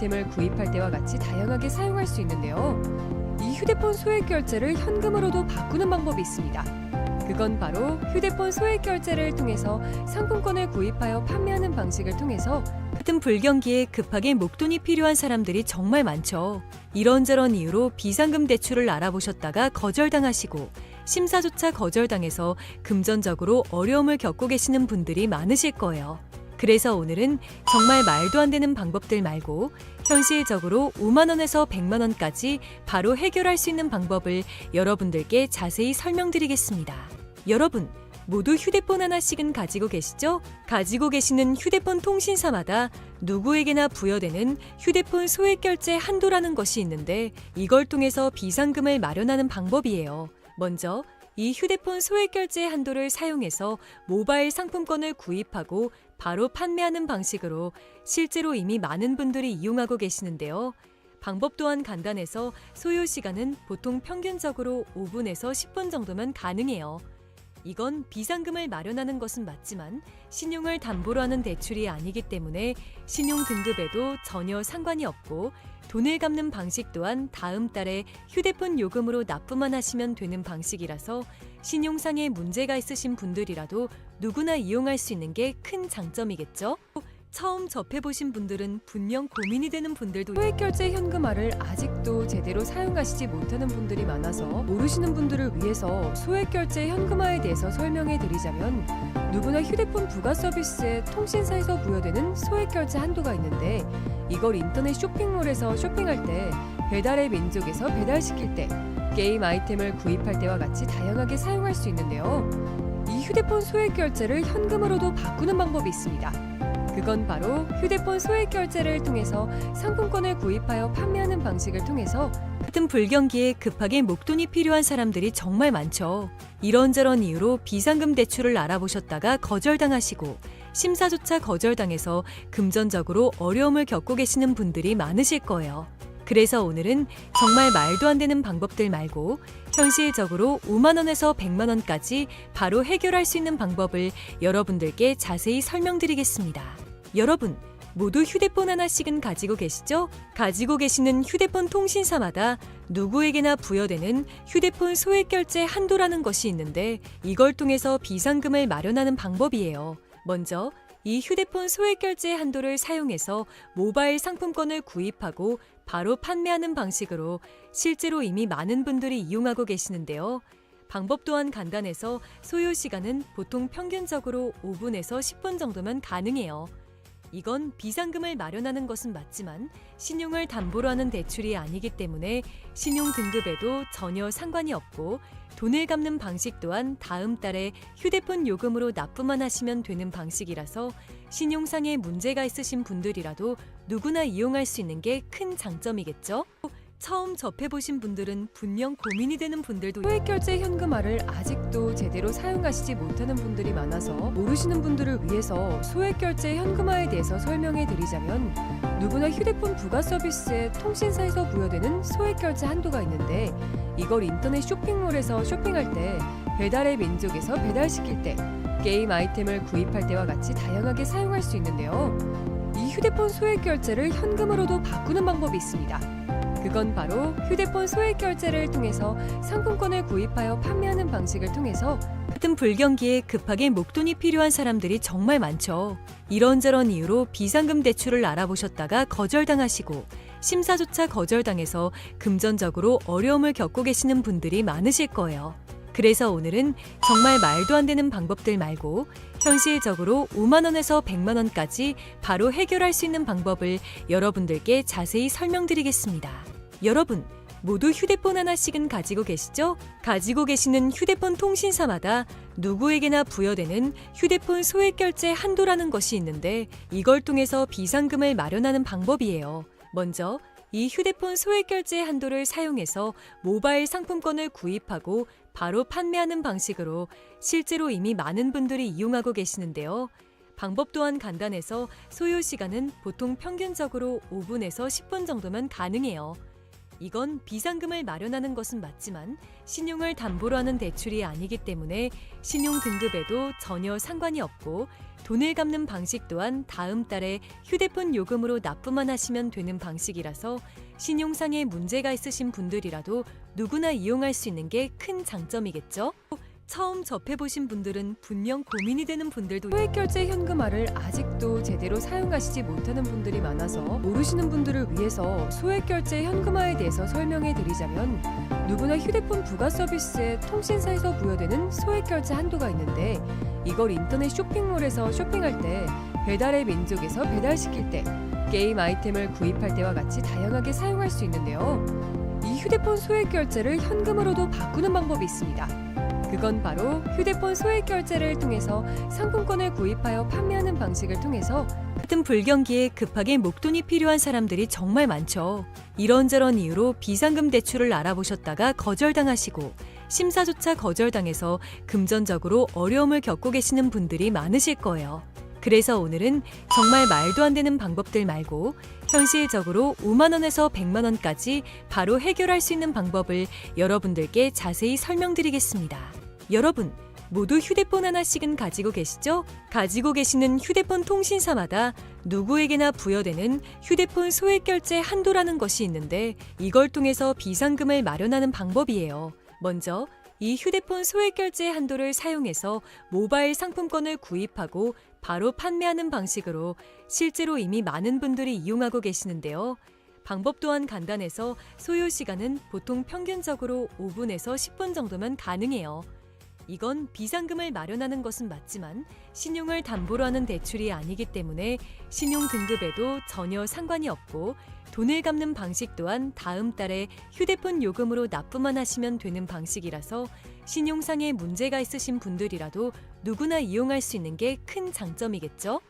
아이템을 구입할 때와 같이 다양하게 사용할 수 있는데요. 이 휴대폰 소액 결제를 현금으로도 바꾸는 방법이 있습니다. 그건 바로 휴대폰 소액 결제를 통해서 상품권을 구입하여 판매하는 방식을 통해서 같은 불경기에 급하게 목돈이 필요한 사람들이 정말 많죠. 이런저런 이유로 비상금 대출을 알아보셨다가 거절당하시고 심사조차 거절당해서 금전적으로 어려움을 겪고 계시는 분들이 많으실 거예요. 그래서 오늘은 정말 말도 안 되는 방법들 말고 현실적으로 5만 원에서 100만 원까지 바로 해결할 수 있는 방법을 여러분들께 자세히 설명드리겠습니다. 여러분, 모두 휴대폰 하나씩은 가지고 계시죠? 가지고 계시는 휴대폰 통신사마다 누구에게나 부여되는 휴대폰 소액 결제 한도라는 것이 있는데 이걸 통해서 비상금을 마련하는 방법이에요. 먼저 이 휴대폰 소액 결제 한도를 사용해서 모바일 상품권을 구입하고 바로 판매하는 방식으로 실제로 이미 많은 분들이 이용하고 계시는데요. 방법 또한 간단해서 소요 시간은 보통 평균적으로 5분에서 10분 정도면 가능해요. 이건 비상금을 마련하는 것은 맞지만 신용을 담보로 하는 대출이 아니기 때문에 신용 등급에도 전혀 상관이 없고 돈을 갚는 방식 또한 다음 달에 휴대폰 요금으로 납부만 하시면 되는 방식이라서 신용상의 문제가 있으신 분들이라도 누구나 이용할 수 있는 게 큰 장점이겠죠? 처음 접해보신 분들은 분명 고민이 되는 분들도 소액 결제 현금화를 아직도 제대로 사용하시지 못하는 분들이 많아서 모르시는 분들을 위해서 소액 결제 현금화에 대해서 설명해 드리자면 누구나 휴대폰 부가 서비스에 통신사에서 부여되는 소액 결제 한도가 있는데 이걸 인터넷 쇼핑몰에서 쇼핑할 때 배달의 민족에서 배달시킬 때 게임 아이템을 구입할 때와 같이 다양하게 사용할 수 있는데요. 이 휴대폰 소액 결제를 현금으로도 바꾸는 방법이 있습니다. 그건 바로 휴대폰 소액 결제를 통해서 상품권을 구입하여 판매하는 방식을 통해서 같은 불경기에 급하게 목돈이 필요한 사람들이 정말 많죠. 이런저런 이유로 비상금 대출을 알아보셨다가 거절당하시고 심사조차 거절당해서 금전적으로 어려움을 겪고 계시는 분들이 많으실 거예요. 그래서 오늘은 정말 말도 안 되는 방법들 말고 현실적으로 5만 원에서 100만 원까지 바로 해결할 수 있는 방법을 여러분들께 자세히 설명드리겠습니다. 여러분, 모두 휴대폰 하나씩은 가지고 계시죠? 가지고 계시는 휴대폰 통신사마다 누구에게나 부여되는 휴대폰 소액 결제 한도라는 것이 있는데 이걸 통해서 비상금을 마련하는 방법이에요. 먼저 이 휴대폰 소액 결제 한도를 사용해서 모바일 상품권을 구입하고 바로 판매하는 방식으로 실제로 이미 많은 분들이 이용하고 계시는데요. 방법 또한 간단해서 소요 시간은 보통 평균적으로 5분에서 10분 정도면 가능해요. 이건 비상금을 마련하는 것은 맞지만 신용을 담보로 하는 대출이 아니기 때문에 신용 등급에도 전혀 상관이 없고 돈을 갚는 방식 또한 다음 달에 휴대폰 요금으로 납부만 하시면 되는 방식이라서 신용상의 문제가 있으신 분들이라도 누구나 이용할 수 있는 게 큰 장점이겠죠? 처음 접해보신 분들은 분명 고민이 되는 분들도 소액 결제 현금화를 아직도 제대로 사용하시지 못하는 분들이 많아서 모르시는 분들을 위해서 소액 결제 현금화에 대해서 설명해 드리자면 누구나 휴대폰 부가 서비스에 통신사에서 부여되는 소액 결제 한도가 있는데 이걸 인터넷 쇼핑몰에서 쇼핑할 때 배달의 민족에서 배달시킬 때 게임 아이템을 구입할 때와 같이 다양하게 사용할 수 있는데요. 이 휴대폰 소액 결제를 현금으로도 바꾸는 방법이 있습니다. 그건 바로 휴대폰 소액 결제를 통해서 상품권을 구입하여 판매하는 방식을 통해서 같은 불경기에 급하게 목돈이 필요한 사람들이 정말 많죠. 이런저런 이유로 비상금 대출을 알아보셨다가 거절당하시고 심사조차 거절당해서 금전적으로 어려움을 겪고 계시는 분들이 많으실 거예요. 그래서 오늘은 정말 말도 안 되는 방법들 말고 현실적으로 5만 원에서 100만 원까지 바로 해결할 수 있는 방법을 여러분들께 자세히 설명드리겠습니다. 여러분, 모두 휴대폰 하나씩은 가지고 계시죠? 가지고 계시는 휴대폰 통신사마다 누구에게나 부여되는 휴대폰 소액 결제 한도라는 것이 있는데 이걸 통해서 비상금을 마련하는 방법이에요. 먼저 이 휴대폰 소액 결제 한도를 사용해서 모바일 상품권을 구입하고 바로 판매하는 방식으로 실제로 이미 많은 분들이 이용하고 계시는데요. 방법 또한 간단해서 소요 시간은 보통 평균적으로 5분에서 10분 정도면 가능해요. 이건 비상금을 마련하는 것은 맞지만 신용을 담보로 하는 대출이 아니기 때문에 신용 등급에도 전혀 상관이 없고 돈을 갚는 방식 또한 다음 달에 휴대폰 요금으로 납부만 하시면 되는 방식이라서 신용상에 문제가 있으신 분들이라도 누구나 이용할 수 있는 게 큰 장점이겠죠? 처음 접해보신 분들은 분명 고민이 되는 분들도 소액결제 현금화를 아직도 제대로 사용하시지 못하는 분들이 많아서 모르시는 분들을 위해서 소액결제 현금화에 대해서 설명해 드리자면 누구나 휴대폰 부가 서비스에 통신사에서 부여되는 소액결제 한도가 있는데 이걸 인터넷 쇼핑몰에서 쇼핑할 때 배달의 민족에서 배달시킬 때 게임 아이템을 구입할 때와 같이 다양하게 사용할 수 있는데요. 이 휴대폰 소액결제를 현금으로도 바꾸는 방법이 있습니다. 그건 바로 휴대폰 소액결제를 통해서 상품권을 구입하여 판매하는 방식을 통해서 같은 불경기에 급하게 목돈이 필요한 사람들이 정말 많죠. 이런저런 이유로 비상금 대출을 알아보셨다가 거절당하시고 심사조차 거절당해서 금전적으로 어려움을 겪고 계시는 분들이 많으실 거예요. 그래서 오늘은 정말 말도 안 되는 방법들 말고 현실적으로 5만 원에서 100만 원까지 바로 해결할 수 있는 방법을 여러분들께 자세히 설명드리겠습니다. 여러분, 모두 휴대폰 하나씩은 가지고 계시죠? 가지고 계시는 휴대폰 통신사마다 누구에게나 부여되는 휴대폰 소액결제 한도라는 것이 있는데 이걸 통해서 비상금을 마련하는 방법이에요. 먼저 이 휴대폰 소액결제 한도를 사용해서 모바일 상품권을 구입하고 바로 판매하는 방식으로 실제로 이미 많은 분들이 이용하고 계시는데요. 방법 또한 간단해서 소요 시간은 보통 평균적으로 5분에서 10분 정도면 가능해요. 이건 비상금을 마련하는 것은 맞지만 신용을 담보로 하는 대출이 아니기 때문에 신용 등급에도 전혀 상관이 없고 돈을 갚는 방식 또한 다음 달에 휴대폰 요금으로 납부만 하시면 되는 방식이라서 신용상에 문제가 있으신 분들이라도 누구나 이용할 수 있는 게 큰 장점이겠죠?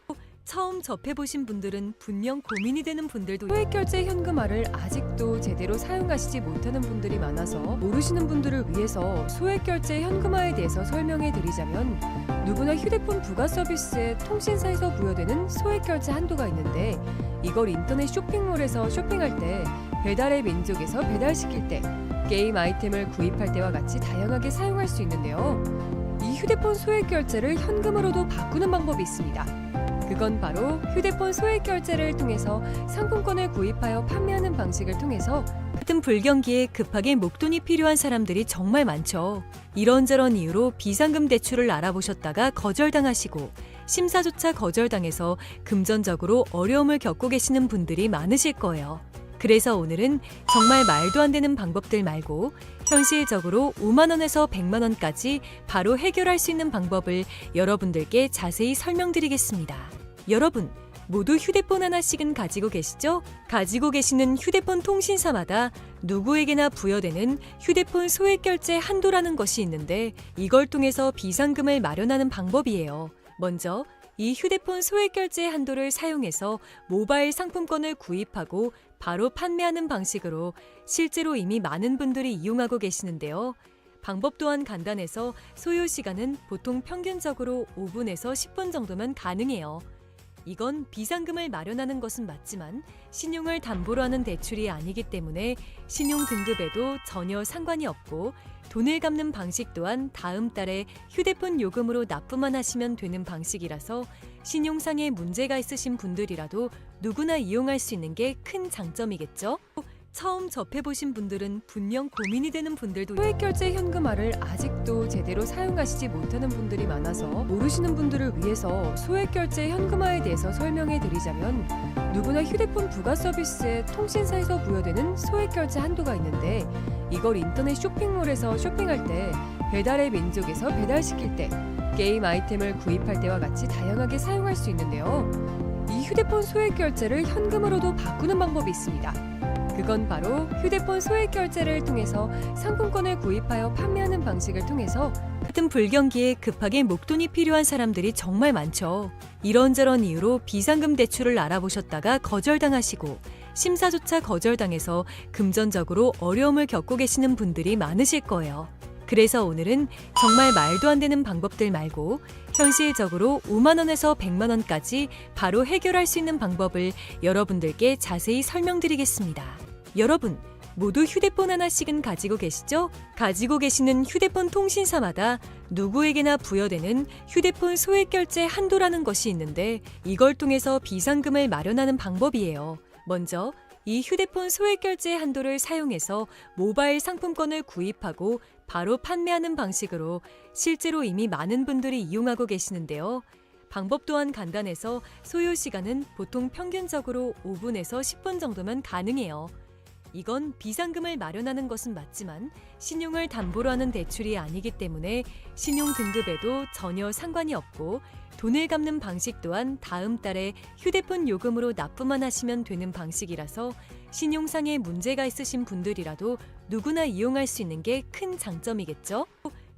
처음 접해보신 분들은 분명 고민이 되는 분들도 소액결제 현금화를 아직도 제대로 사용하시지 못하는 분들이 많아서 모르시는 분들을 위해서 소액결제 현금화에 대해서 설명해 드리자면 누구나 휴대폰 부가 서비스에 통신사에서 부여되는 소액결제 한도가 있는데 이걸 인터넷 쇼핑몰에서 쇼핑할 때 배달의 민족에서 배달시킬 때 게임 아이템을 구입할 때와 같이 다양하게 사용할 수 있는데요. 이 휴대폰 소액결제를 현금으로도 바꾸는 방법이 있습니다. 그건 바로 휴대폰 소액결제를 통해서 상품권을 구입하여 판매하는 방식을 통해서 같은 불경기에 급하게 목돈이 필요한 사람들이 정말 많죠. 이런저런 이유로 비상금 대출을 알아보셨다가 거절당하시고 심사조차 거절당해서 금전적으로 어려움을 겪고 계시는 분들이 많으실 거예요. 그래서 오늘은 정말 말도 안 되는 방법들 말고 현실적으로 5만 원에서 100만 원까지 바로 해결할 수 있는 방법을 여러분들께 자세히 설명드리겠습니다. 여러분, 모두 휴대폰 하나씩은 가지고 계시죠? 가지고 계시는 휴대폰 통신사마다 누구에게나 부여되는 휴대폰 소액결제 한도라는 것이 있는데 이걸 통해서 비상금을 마련하는 방법이에요. 먼저 이 휴대폰 소액결제 한도를 사용해서 모바일 상품권을 구입하고 바로 판매하는 방식으로 실제로 이미 많은 분들이 이용하고 계시는데요. 방법 또한 간단해서 소요 시간은 보통 평균적으로 5분에서 10분 정도면 가능해요. 이건 비상금을 마련하는 것은 맞지만 신용을 담보로 하는 대출이 아니기 때문에 신용 등급에도 전혀 상관이 없고 돈을 갚는 방식 또한 다음 달에 휴대폰 요금으로 납부만 하시면 되는 방식이라서 신용상에 문제가 있으신 분들이라도 누구나 이용할 수 있는 게 큰 장점이겠죠? 처음 접해보신 분들은 분명 고민이 되는 분들도 소액결제 현금화를 아직도 제대로 사용하시지 못하는 분들이 많아서 모르시는 분들을 위해서 소액결제 현금화에 대해서 설명해 드리자면 누구나 휴대폰 부가 서비스에 통신사에서 부여되는 소액결제 한도가 있는데 이걸 인터넷 쇼핑몰에서 쇼핑할 때 배달의 민족에서 배달시킬 때 게임 아이템을 구입할 때와 같이 다양하게 사용할 수 있는데요. 이 휴대폰 소액결제를 현금으로도 바꾸는 방법이 있습니다. 그건 바로 휴대폰 소액결제를 통해서 상품권을 구입하여 판매하는 방식을 통해서 같은 불경기에 급하게 목돈이 필요한 사람들이 정말 많죠. 이런저런 이유로 비상금 대출을 알아보셨다가 거절당하시고 심사조차 거절당해서 금전적으로 어려움을 겪고 계시는 분들이 많으실 거예요. 그래서 오늘은 정말 말도 안 되는 방법들 말고 현실적으로 5만 원에서 100만 원까지 바로 해결할 수 있는 방법을 여러분들께 자세히 설명드리겠습니다. 여러분, 모두 휴대폰 하나씩은 가지고 계시죠? 가지고 계시는 휴대폰 통신사마다 누구에게나 부여되는 휴대폰 소액결제 한도라는 것이 있는데 이걸 통해서 비상금을 마련하는 방법이에요. 먼저 이 휴대폰 소액결제 한도를 사용해서 모바일 상품권을 구입하고 바로 판매하는 방식으로 실제로 이미 많은 분들이 이용하고 계시는데요. 방법 또한 간단해서 소요 시간은 보통 평균적으로 5분에서 10분 정도면 가능해요. 이건 비상금을 마련하는 것은 맞지만 신용을 담보로 하는 대출이 아니기 때문에 신용 등급에도 전혀 상관이 없고 돈을 갚는 방식 또한 다음 달에 휴대폰 요금으로 납부만 하시면 되는 방식이라서 신용상에 문제가 있으신 분들이라도 누구나 이용할 수 있는 게 큰 장점이겠죠?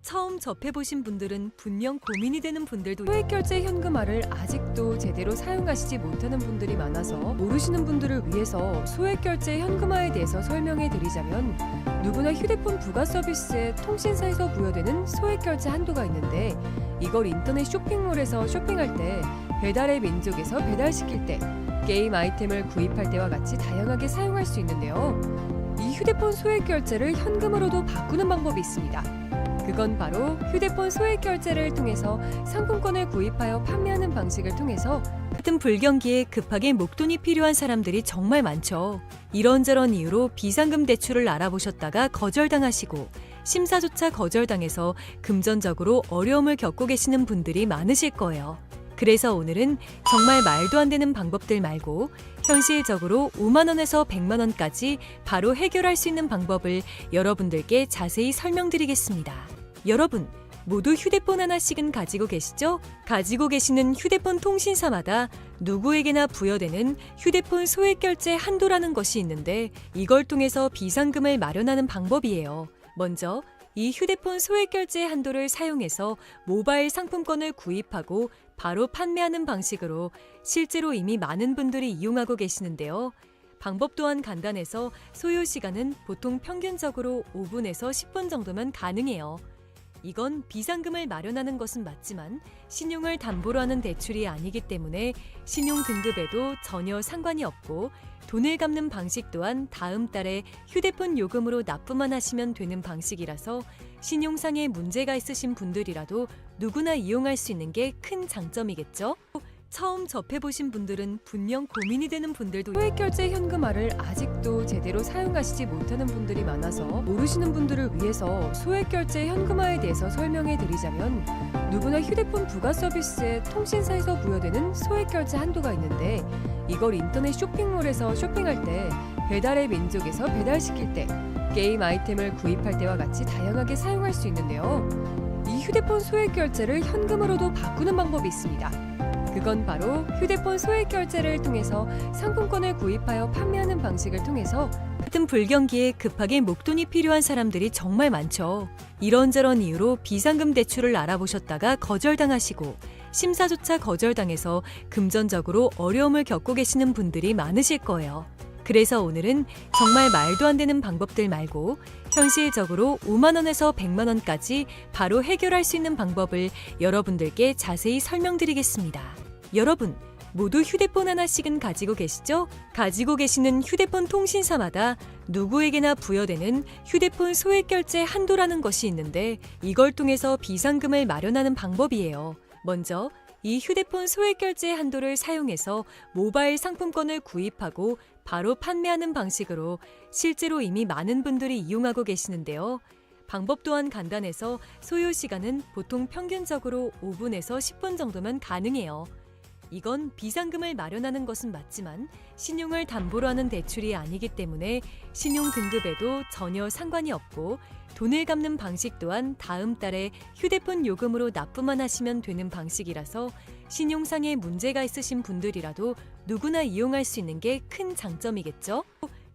처음 접해보신 분들은 분명 고민이 되는 분들도 소액결제 현금화를 아직도 제대로 사용하시지 못하는 분들이 많아서 모르시는 분들을 위해서 소액결제 현금화에 대해서 설명해 드리자면 누구나 휴대폰 부가 서비스에 통신사에서 부여되는 소액결제 한도가 있는데 이걸 인터넷 쇼핑몰에서 쇼핑할 때 배달의 민족에서 배달시킬 때 게임 아이템을 구입할 때와 같이 다양하게 사용할 수 있는데요. 이 휴대폰 소액결제를 현금으로도 바꾸는 방법이 있습니다. 그건 바로 휴대폰 소액결제를 통해서 상품권을 구입하여 판매하는 방식을 통해서 같은 불경기에 급하게 목돈이 필요한 사람들이 정말 많죠. 이런저런 이유로 비상금 대출을 알아보셨다가 거절당하시고 심사조차 거절당해서 금전적으로 어려움을 겪고 계시는 분들이 많으실 거예요. 그래서 오늘은 정말 말도 안 되는 방법들 말고 현실적으로 5만 원에서 100만 원까지 바로 해결할 수 있는 방법을 여러분들께 자세히 설명드리겠습니다. 여러분, 모두 휴대폰 하나씩은 가지고 계시죠? 가지고 계시는 휴대폰 통신사마다 누구에게나 부여되는 휴대폰 소액결제 한도라는 것이 있는데 이걸 통해서 비상금을 마련하는 방법이에요. 먼저 이 휴대폰 소액결제 한도를 사용해서 모바일 상품권을 구입하고 바로 판매하는 방식으로 실제로 이미 많은 분들이 이용하고 계시는데요. 방법 또한 간단해서 소요 시간은 보통 평균적으로 5분에서 10분 정도면 가능해요. 이건 비상금을 마련하는 것은 맞지만 신용을 담보로 하는 대출이 아니기 때문에 신용 등급에도 전혀 상관이 없고 돈을 갚는 방식 또한 다음 달에 휴대폰 요금으로 납부만 하시면 되는 방식이라서 신용상에 문제가 있으신 분들이라도 누구나 이용할 수 있는 게 큰 장점이겠죠? 처음 접해보신 분들은 분명 고민이 되는 분들도 소액결제 현금화를 아직도 제대로 사용하시지 못하는 분들이 많아서 모르시는 분들을 위해서 소액결제 현금화에 대해서 설명해 드리자면 누구나 휴대폰 부가 서비스에 통신사에서 부여되는 소액결제 한도가 있는데 이걸 인터넷 쇼핑몰에서 쇼핑할 때 배달의 민족에서 배달시킬 때 게임 아이템을 구입할 때와 같이 다양하게 사용할 수 있는데요. 이 휴대폰 소액결제를 현금으로도 바꾸는 방법이 있습니다. 그건 바로 휴대폰 소액결제를 통해서 상품권을 구입하여 판매하는 방식을 통해서 같은 불경기에 급하게 목돈이 필요한 사람들이 정말 많죠. 이런저런 이유로 비상금 대출을 알아보셨다가 거절당하시고 심사조차 거절당해서 금전적으로 어려움을 겪고 계시는 분들이 많으실 거예요. 그래서 오늘은 정말 말도 안 되는 방법들 말고 현실적으로 5만 원에서 100만 원까지 바로 해결할 수 있는 방법을 여러분들께 자세히 설명드리겠습니다. 여러분, 모두 휴대폰 하나씩은 가지고 계시죠? 가지고 계시는 휴대폰 통신사마다 누구에게나 부여되는 휴대폰 소액결제 한도라는 것이 있는데 이걸 통해서 비상금을 마련하는 방법이에요. 먼저 이 휴대폰 소액결제 한도를 사용해서 모바일 상품권을 구입하고 바로 판매하는 방식으로 실제로 이미 많은 분들이 이용하고 계시는데요. 방법 또한 간단해서 소요 시간은 보통 평균적으로 5분에서 10분 정도면 가능해요. 이건 비상금을 마련하는 것은 맞지만 신용을 담보로 하는 대출이 아니기 때문에 신용 등급에도 전혀 상관이 없고 돈을 갚는 방식 또한 다음 달에 휴대폰 요금으로 납부만 하시면 되는 방식이라서 신용상에 문제가 있으신 분들이라도 누구나 이용할 수 있는 게 큰 장점이겠죠?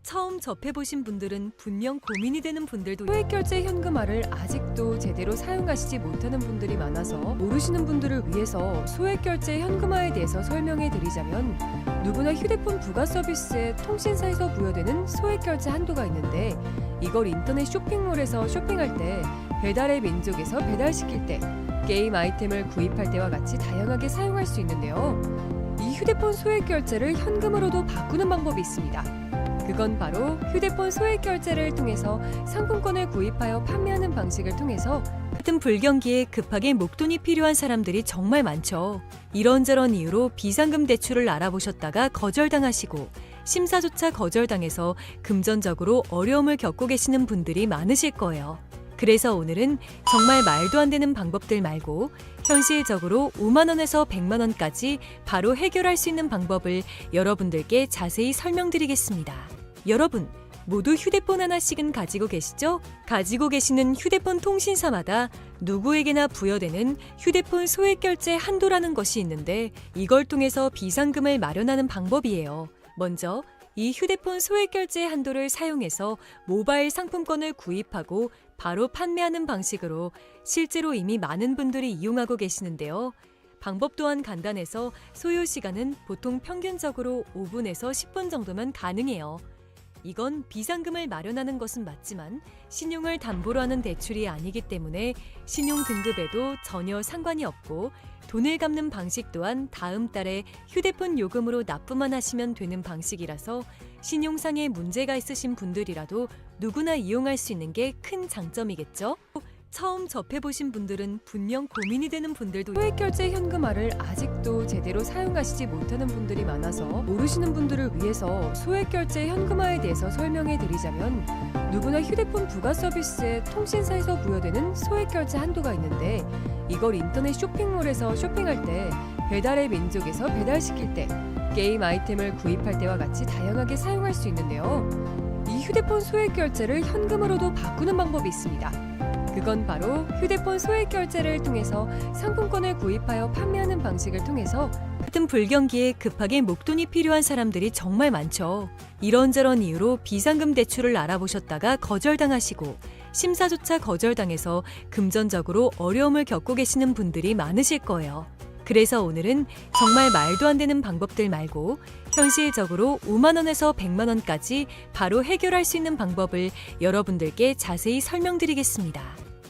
처음 접해보신 분들은 분명 고민이 되는 분들도 소액결제 현금화를 아직도 제대로 사용하시지 못하는 분들이 많아서 모르시는 분들을 위해서 소액결제 현금화에 대해서 설명해 드리자면 누구나 휴대폰 부가 서비스에 통신사에서 부여되는 소액결제 한도가 있는데 이걸 인터넷 쇼핑몰에서 쇼핑할 때 배달의 민족에서 배달시킬 때 게임 아이템을 구입할 때와 같이 다양하게 사용할 수 있는데요. 이 휴대폰 소액결제를 현금으로도 바꾸는 방법이 있습니다. 그건 바로 휴대폰 소액 결제를 통해서 상품권을 구입하여 판매하는 방식을 통해서 같은 불경기에 급하게 목돈이 필요한 사람들이 정말 많죠. 이런저런 이유로 비상금 대출을 알아보셨다가 거절당하시고 심사조차 거절당해서 금전적으로 어려움을 겪고 계시는 분들이 많으실 거예요. 그래서 오늘은 정말 말도 안 되는 방법들 말고 현실적으로 5만 원에서 100만 원까지 바로 해결할 수 있는 방법을 여러분들께 자세히 설명드리겠습니다. 여러분, 모두 휴대폰 하나씩은 가지고 계시죠? 가지고 계시는 휴대폰 통신사마다 누구에게나 부여되는 휴대폰 소액 결제 한도라는 것이 있는데 이걸 통해서 비상금을 마련하는 방법이에요. 먼저 이 휴대폰 소액 결제 한도를 사용해서 모바일 상품권을 구입하고 바로 판매하는 방식으로 실제로 이미 많은 분들이 이용하고 계시는데요. 방법 또한 간단해서 소요 시간은 보통 평균적으로 5분에서 10분 정도면 가능해요. 이건 비상금을 마련하는 것은 맞지만 신용을 담보로 하는 대출이 아니기 때문에 신용 등급에도 전혀 상관이 없고 돈을 갚는 방식 또한 다음 달에 휴대폰 요금으로 납부만 하시면 되는 방식이라서 신용상에 문제가 있으신 분들이라도 누구나 이용할 수 있는 게 큰 장점이겠죠? 처음 접해보신 분들은 분명 고민이 되는 분들도 소액 결제 현금화를 아직도 제대로 사용하시지 못하는 분들이 많아서 모르시는 분들을 위해서 소액 결제 현금화에 대해서 설명해 드리자면 누구나 휴대폰 부가 서비스에 통신사에서 부여되는 소액 결제 한도가 있는데 이걸 인터넷 쇼핑몰에서 쇼핑할 때 배달의 민족에서 배달시킬 때 게임 아이템을 구입할 때와 같이 다양하게 사용할 수 있는데요. 이 휴대폰 소액 결제를 현금으로도 바꾸는 방법이 있습니다. 그건 바로 휴대폰 소액 결제를 통해서 상품권을 구입하여 판매하는 방식을 통해서 같은 불경기에 급하게 목돈이 필요한 사람들이 정말 많죠. 이런저런 이유로 비상금 대출을 알아보셨다가 거절당하시고 심사조차 거절당해서 금전적으로 어려움을 겪고 계시는 분들이 많으실 거예요. 그래서 오늘은 정말 말도 안 되는 방법들 말고 현실적으로 5만 원에서 100만 원까지 바로 해결할 수 있는 방법을 여러분들께 자세히 설명드리겠습니다.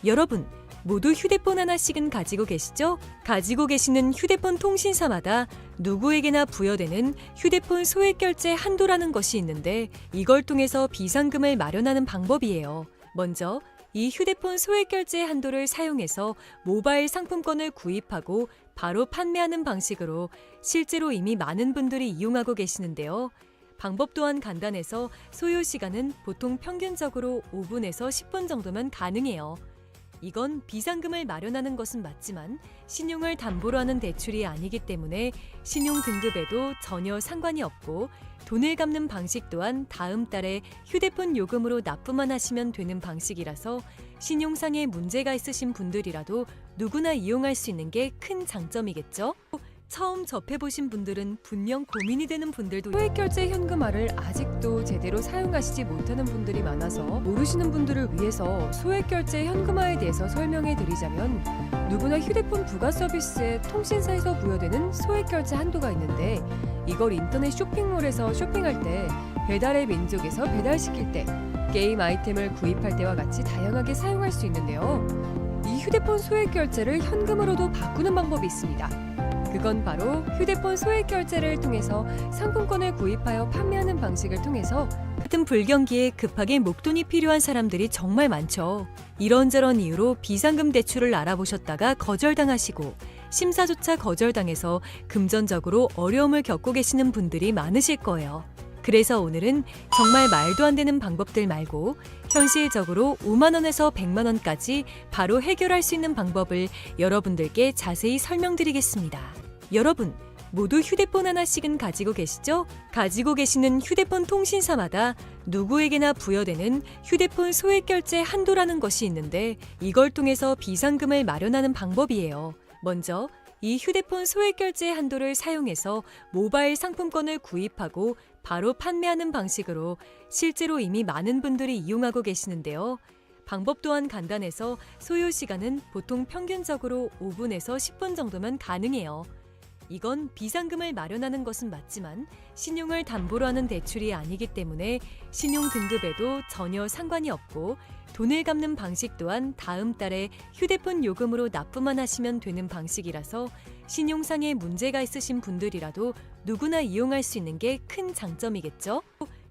여러분, 모두 휴대폰 하나씩은 가지고 계시죠? 가지고 계시는 휴대폰 통신사마다 누구에게나 부여되는 휴대폰 소액 결제 한도라는 것이 있는데 이걸 통해서 비상금을 마련하는 방법이에요. 먼저 이 휴대폰 소액 결제 한도를 사용해서 모바일 상품권을 구입하고 바로 판매하는 방식으로 실제로 이미 많은 분들이 이용하고 계시는데요. 방법 또한 간단해서 소요 시간은 보통 평균적으로 5분에서 10분 정도면 가능해요. 이건 비상금을 마련하는 것은 맞지만 신용을 담보로 하는 대출이 아니기 때문에 신용 등급에도 전혀 상관이 없고 돈을 갚는 방식 또한 다음 달에 휴대폰 요금으로 납부만 하시면 되는 방식이라서 신용상에 문제가 있으신 분들이라도 누구나 이용할 수 있는 게 큰 장점이겠죠? 처음 접해보신 분들은 분명 고민이 되는 분들도 소액 결제 현금화를 아직도 제대로 사용하시지 못하는 분들이 많아서 모르시는 분들을 위해서 소액 결제 현금화에 대해서 설명해 드리자면 누구나 휴대폰 부가 서비스에 통신사에서 부여되는 소액 결제 한도가 있는데 이걸 인터넷 쇼핑몰에서 쇼핑할 때 배달의 민족에서 배달시킬 때 게임 아이템을 구입할 때와 같이 다양하게 사용할 수 있는데요. 이 휴대폰 소액 결제를 현금으로도 바꾸는 방법이 있습니다. 그건 바로 휴대폰 소액 결제를 통해서 상품권을 구입하여 판매하는 방식을 통해서 같은 불경기에 급하게 목돈이 필요한 사람들이 정말 많죠. 이런저런 이유로 비상금 대출을 알아보셨다가 거절당하시고 심사조차 거절당해서 금전적으로 어려움을 겪고 계시는 분들이 많으실 거예요. 그래서 오늘은 정말 말도 안 되는 방법들 말고 현실적으로 5만 원에서 100만 원까지 바로 해결할 수 있는 방법을 여러분들께 자세히 설명드리겠습니다. 여러분, 모두 휴대폰 하나씩은 가지고 계시죠? 가지고 계시는 휴대폰 통신사마다 누구에게나 부여되는 휴대폰 소액 결제 한도라는 것이 있는데 이걸 통해서 비상금을 마련하는 방법이에요. 먼저 이 휴대폰 소액 결제 한도를 사용해서 모바일 상품권을 구입하고 바로 판매하는 방식으로 실제로 이미 많은 분들이 이용하고 계시는데요. 방법 또한 간단해서 소요 시간은 보통 평균적으로 5분에서 10분 정도면 가능해요. 이건 비상금을 마련하는 것은 맞지만 신용을 담보로 하는 대출이 아니기 때문에 신용 등급에도 전혀 상관이 없고 돈을 갚는 방식 또한 다음 달에 휴대폰 요금으로 납부만 하시면 되는 방식이라서 신용상에 문제가 있으신 분들이라도 누구나 이용할 수 있는 게 큰 장점이겠죠?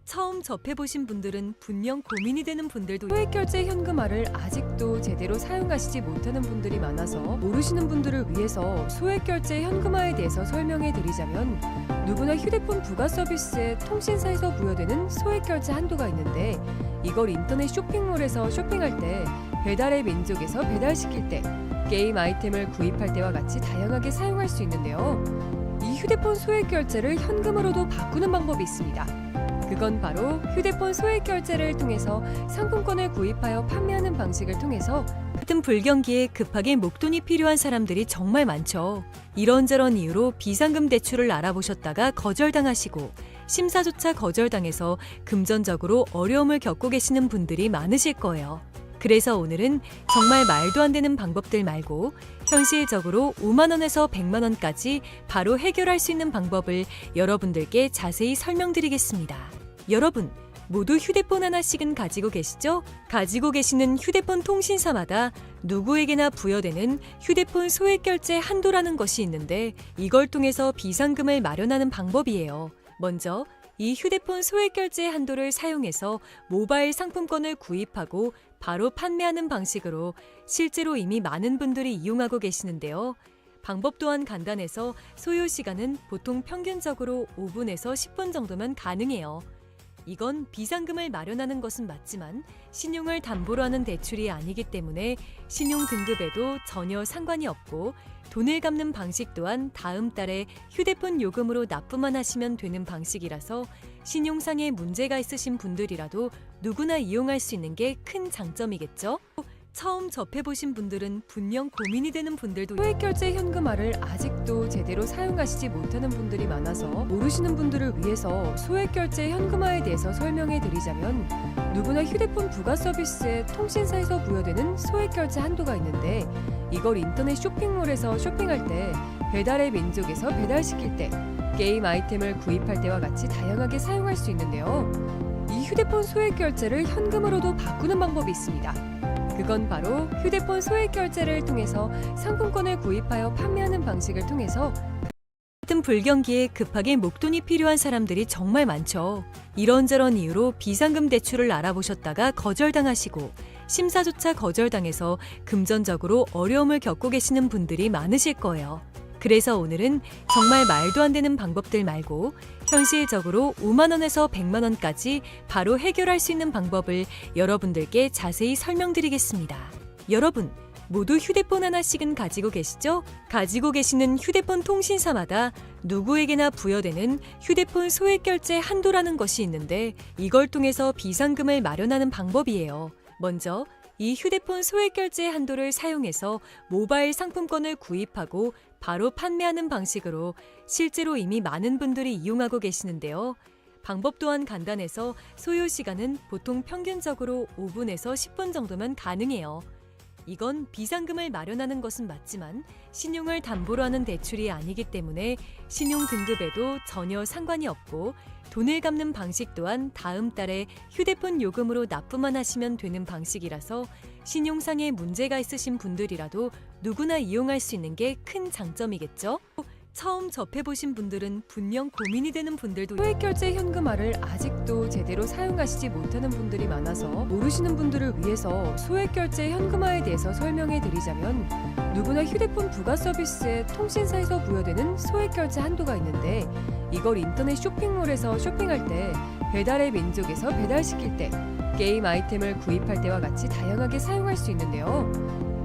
처음 접해보신 분들은 분명 고민이 되는 분들도 소액결제 현금화를 아직도 제대로 사용하시지 못하는 분들이 많아서 모르시는 분들을 위해서 소액결제 현금화에 대해서 설명해 드리자면, 누구나 휴대폰 부가 서비스에 통신사에서 부여되는 소액결제 한도가 있는데, 이걸 인터넷 쇼핑몰에서 쇼핑할 때, 배달의 민족에서 배달시킬 때, 게임 아이템을 구입할 때와 같이 다양하게 사용할 수 있는데요. 이 휴대폰 소액결제를 현금으로도 바꾸는 방법이 있습니다. 그건 바로 휴대폰 소액결제를 통해서 상품권을 구입하여 판매하는 방식을 통해서 같은 불경기에 급하게 목돈이 필요한 사람들이 정말 많죠. 이런저런 이유로 비상금 대출을 알아보셨다가 거절당하시고 심사조차 거절당해서 금전적으로 어려움을 겪고 계시는 분들이 많으실 거예요. 그래서 오늘은 정말 말도 안 되는 방법들 말고 현실적으로 5만 원에서 100만 원까지 바로 해결할 수 있는 방법을 여러분들께 자세히 설명드리겠습니다. 여러분, 모두 휴대폰 하나씩은 가지고 계시죠? 가지고 계시는 휴대폰 통신사마다 누구에게나 부여되는 휴대폰 소액결제 한도라는 것이 있는데, 이걸 통해서 비상금을 마련하는 방법이에요. 먼저 이 휴대폰 소액결제 한도를 사용해서 모바일 상품권을 구입하고 바로 판매하는 방식으로 실제로 이미 많은 분들이 이용하고 계시는데요. 방법 또한 간단해서 소요 시간은 보통 평균적으로 5분에서 10분 정도면 가능해요. 이건 비상금을 마련하는 것은 맞지만 신용을 담보로 하는 대출이 아니기 때문에 신용 등급에도 전혀 상관이 없고, 돈을 갚는 방식 또한 다음 달에 휴대폰 요금으로 납부만 하시면 되는 방식이라서 신용상의 문제가 있으신 분들이라도 누구나 이용할 수 있는 게 큰 장점이겠죠? 처음 접해보신 분들은 분명 고민이 되는 분들도 소액결제 현금화를 아직도 제대로 사용하시지 못하는 분들이 많아서 모르시는 분들을 위해서 소액결제 현금화에 대해서 설명해 드리자면, 누구나 휴대폰 부가 서비스에 통신사에서 부여되는 소액결제 한도가 있는데, 이걸 인터넷 쇼핑몰에서 쇼핑할 때, 배달의 민족에서 배달시킬 때, 게임 아이템을 구입할 때와 같이 다양하게 사용할 수 있는데요. 이 휴대폰 소액결제를 현금으로도 바꾸는 방법이 있습니다. 그건 바로 휴대폰 소액결제를 통해서 상품권을 구입하여 판매하는 방식을 통해서 같은 불경기에 급하게 목돈이 필요한 사람들이 정말 많죠. 이런저런 이유로 비상금 대출을 알아보셨다가 거절당하시고 심사조차 거절당해서 금전적으로 어려움을 겪고 계시는 분들이 많으실 거예요. 그래서 오늘은 정말 말도 안 되는 방법들 말고 현실적으로 5만 원에서 100만 원까지 바로 해결할 수 있는 방법을 여러분들께 자세히 설명드리겠습니다. 여러분, 모두 휴대폰 하나씩은 가지고 계시죠? 가지고 계시는 휴대폰 통신사마다 누구에게나 부여되는 휴대폰 소액결제 한도라는 것이 있는데, 이걸 통해서 비상금을 마련하는 방법이에요. 먼저 이 휴대폰 소액결제 한도를 사용해서 모바일 상품권을 구입하고 바로 판매하는 방식으로 실제로 이미 많은 분들이 이용하고 계시는데요. 방법 또한 간단해서 소요 시간은 보통 평균적으로 5분에서 10분 정도면 가능해요. 이건 비상금을 마련하는 것은 맞지만 신용을 담보로 하는 대출이 아니기 때문에 신용 등급에도 전혀 상관이 없고, 돈을 갚는 방식 또한 다음 달에 휴대폰 요금으로 납부만 하시면 되는 방식이라서 신용상의 문제가 있으신 분들이라도 누구나 이용할 수 있는 게 큰 장점이겠죠? 처음 접해보신 분들은 분명 고민이 되는 분들도 소액결제 현금화를 아직도 제대로 사용하시지 못하는 분들이 많아서 모르시는 분들을 위해서 소액결제 현금화에 대해서 설명해 드리자면, 누구나 휴대폰 부가 서비스에 통신사에서 부여되는 소액결제 한도가 있는데, 이걸 인터넷 쇼핑몰에서 쇼핑할 때, 배달의 민족에서 배달시킬 때, 게임 아이템을 구입할 때와 같이 다양하게 사용할 수 있는데요.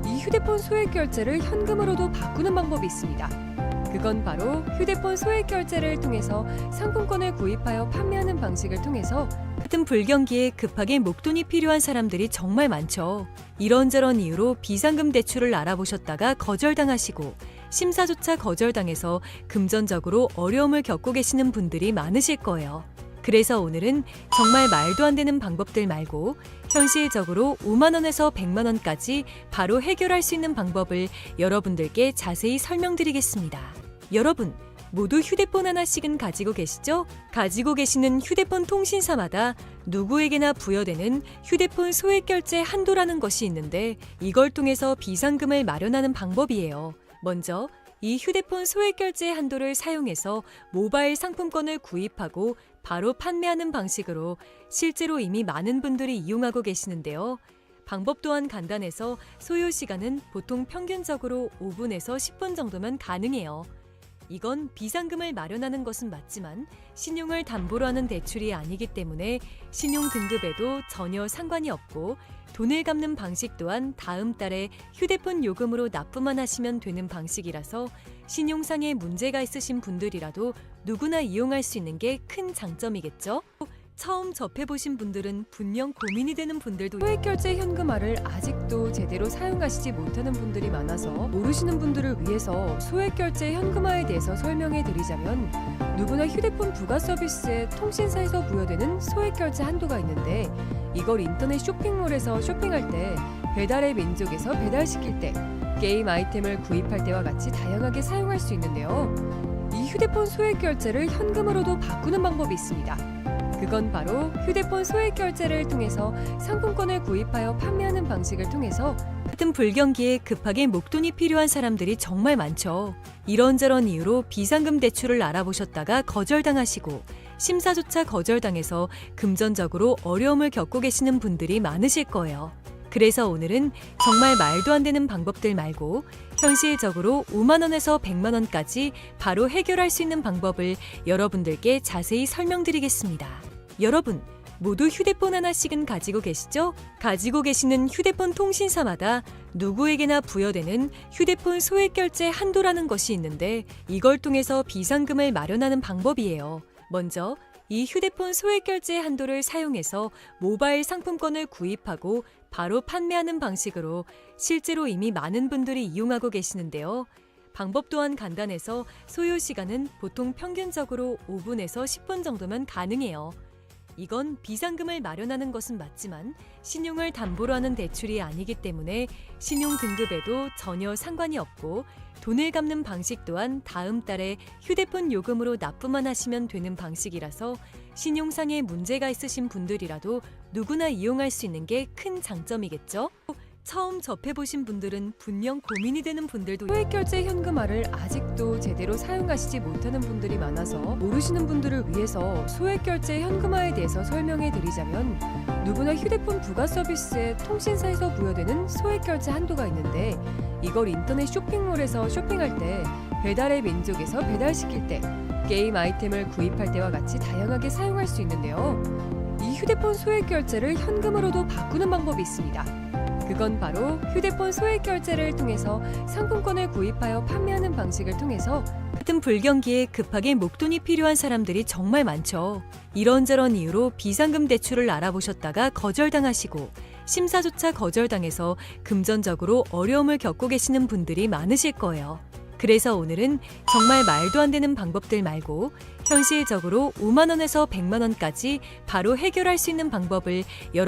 이 휴대폰 소액결제를 현금으로도 바꾸는 방법이 있습니다. 그건 바로 휴대폰 소액결제를 통해서 상품권을 구입하여 판매하는 방식을 통해서 같은 불경기에 급하게 목돈이 필요한 사람들이 정말 많죠. 이런저런 이유로 비상금 대출을 알아보셨다가 거절당하시고 심사조차 거절당해서 금전적으로 어려움을 겪고 계시는 분들이 많으실 거예요. 그래서 오늘은 정말 말도 안 되는 방법들 말고 현실적으로 5만 원에서 100만 원까지 바로 해결할 수 있는 방법을 여러분들께 자세히 설명드리겠습니다. 여러분, 모두 휴대폰 하나씩은 가지고 계시죠? 가지고 계시는 휴대폰 통신사마다 누구에게나 부여되는 휴대폰 소액결제 한도라는 것이 있는데, 이걸 통해서 비상금을 마련하는 방법이에요. 먼저 이 휴대폰 소액결제 한도를 사용해서 모바일 상품권을 구입하고 바로 판매하는 방식으로 실제로 이미 많은 분들이 이용하고 계시는데요. 방법 또한 간단해서 소요 시간은 보통 평균적으로 5분에서 10분 정도면 가능해요. 이건 비상금을 마련하는 것은 맞지만 신용을 담보로 하는 대출이 아니기 때문에 신용 등급에도 전혀 상관이 없고 돈을 갚는 방식 또한 다음 달에 휴대폰 요금으로 납부만 하시면 되는 방식이라서 신용상에 문제가 있으신 분들이라도 누구나 이용할 수 있는 게 큰 장점이겠죠? 처음 접해보신 분들은 분명 고민이 되는 분들도 소액결제 현금화를 아직도 제대로 사용하시지 못하는 분들이 많아서 모르시는 분들을 위해서 소액결제 현금화에 대해서 설명해 드리자면 누구나 휴대폰 부가 서비스에 통신사에서 부여되는 소액결제 한도가 있는데 이걸 인터넷 쇼핑몰에서 쇼핑할 때 배달의 민족에서 배달시킬 때 게임 아이템을 구입할 때와 같이 다양하게 사용할 수 있는데요. 이 휴대폰 소액결제를 현금으로도 바꾸는 방법이 있습니다. 그건 바로 휴대폰 소액결제를 통해서 상품권을 구입하여 판매하는 방식을 통해서 같은 불경기에 급하게 목돈이 필요한 사람들이 정말 많죠. 이런저런 이유로 비상금 대출을 알아보셨다가 거절당하시고 심사조차 거절당해서 금전적으로 어려움을 겪고 계시는 분들이 많으실 거예요. 그래서 오늘은 정말 말도 안 되는 방법들 말고 현실적으로 5만 원에서 100만 원까지 바로 해결할 수 있는 방법을 여러분들께 자세히 설명드리겠습니다. 여러분, 모두 휴대폰 하나씩은 가지고 계시죠? 가지고 계시는 휴대폰 통신사마다 누구에게나 부여되는 휴대폰 소액결제 한도라는 것이 있는데 이걸 통해서 비상금을 마련하는 방법이에요. 먼저 이 휴대폰 소액결제 한도를 사용해서 모바일 상품권을 구입하고 바로 판매하는 방식으로 실제로 이미 많은 분들이 이용하고 계시는데요. 방법 또한 간단해서 소요 시간은 보통 평균적으로 5분에서 10분 정도면 가능해요. 이건 비상금을 마련하는 것은 맞지만 신용을 담보로 하는 대출이 아니기 때문에 신용 등급에도 전혀 상관이 없고 돈을 갚는 방식 또한 다음 달에 휴대폰 요금으로 납부만 하시면 되는 방식이라서 신용상에 문제가 있으신 분들이라도 누구나 이용할 수 있는 게 큰 장점이겠죠? 처음 접해보신 분들은 분명 고민이 되는 분들도 소액결제 현금화를 아직도 제대로 사용하시지 못하는 분들이 많아서 모르시는 분들을 위해서 소액결제 현금화에 대해서 설명해 드리자면 누구나 휴대폰 부가 서비스에 통신사에서 부여되는 소액결제 한도가 있는데 이걸 인터넷 쇼핑몰에서 쇼핑할 때 배달의 민족에서 배달시킬 때 게임 아이템을 구입할 때와 같이 다양하게 사용할 수 있는데요. 이 휴대폰 소액결제를 현금으로도 바꾸는 방법이 있습니다. 그건 바로 휴대폰 소액결제를 통해서 상품권을 구입하여 판매하는 방식을 통해서 같은 불경기에 급하게 목돈이 필요한 사람들이 정말 많죠. 이런저런 이유로 비상금 대출을 알아보셨다가 거절당하시고 심사조차 거절당해서 금전적으로 어려움을 겪고 계시는 분들이 많으실 거예요. 그래서 오늘은 정말 말도 안 되는 방법들 말고 현실적으로 5만 원에서 100만 원까지 바로 해결할 수 있는 방법을 여러분